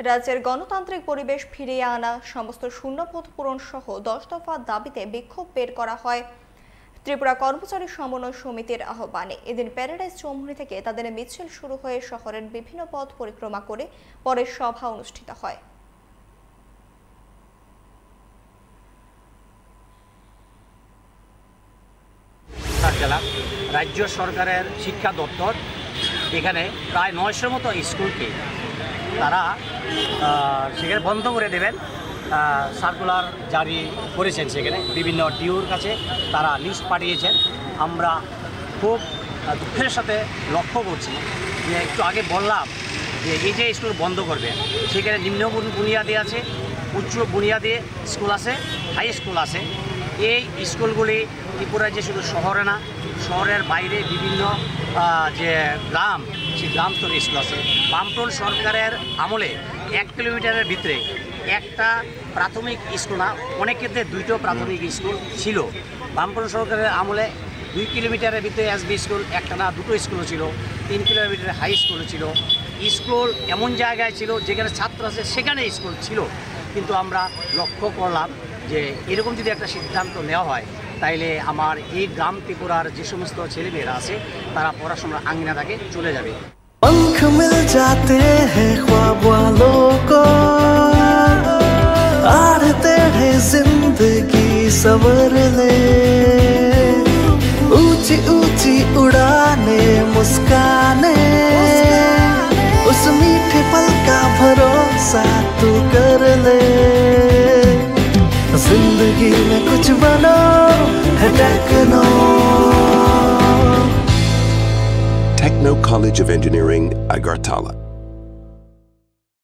রাজ্যের গণতান্ত্রিক পরিবেশ ফিরিয়ে আনা, সমস্ত শূন্যপদ পূরণ সহ 10 দফা দাবিতে বিক্ষোভ বের করা হয় ত্রিপুরা কর্মচারী সমন্বয় সমিতির আহ্বানে। এদিন প্যারাডাইস চৌমুহনী থেকে তাদের মিছিল শুরু হয়ে শহরের বিভিন্ন পথ পরিক্রমা করে পরে সভা অনুষ্ঠিত হয়। রাজ্য সরকারের শিক্ষা দপ্তর এখানে প্রায় 900 মতো স্কুলকে তারা সেখানে বন্ধ করে দেবেন সার্কুলার জারি করেছেন। সেখানে বিভিন্ন ডিওর কাছে তারা লিস্ট পাঠিয়েছেন। আমরা খুব দুঃখের সাথে লক্ষ্য করছি যে একটু আগে বললাম যে এই যে স্কুল বন্ধ করবে, সেখানে নিম্ন বুনিয়াদি আছে, উচ্চ বুনিয়াদি স্কুল আছে, হাই স্কুল আছে। এই স্কুলগুলি ত্রিপুরায় যে শুধু শহরে না, শহরের বাইরে বিভিন্ন যে গ্রাম, সেই গ্রাম স্তরের স্কুল আছে। বামফ্রন্ট সরকারের আমলে 1 কিলোমিটারের ভিতরে একটা প্রাথমিক স্কুল না, অনেক ক্ষেত্রে 2টো প্রাথমিক স্কুল ছিল। বামফ্রন্ট সরকারের আমলে 2 কিলোমিটারের ভিতরে এসবি স্কুল একটা না 2টো স্কুলও ছিল, 3 কিলোমিটারের হাই স্কুলও ছিল। স্কুল এমন জায়গায় ছিল যেখানে ছাত্র আছে সেখানে স্কুল ছিল। কিন্তু আমরা লক্ষ্য করলাম যে এরকম যদি একটা সিদ্ধান্ত নেওয়া হয় তাইলে আমার এই গ্রাম ত্রিপুরার যে সমস্ত ছেলেমেয়েরা আছে তারা পড়াশোনার আঙ্গিনা থেকে চলে যাবে। पंख मिल जाते हैं ख्वाब वालों को, आड़ते हैं जिंदगी सवर ले, ऊंची ऊंची उड़ाने मुस्काने, उस मीठे पल का भरोसा तू कर ले। जिंदगी में कुछ बनो है Techno College of Engineering, Agartala.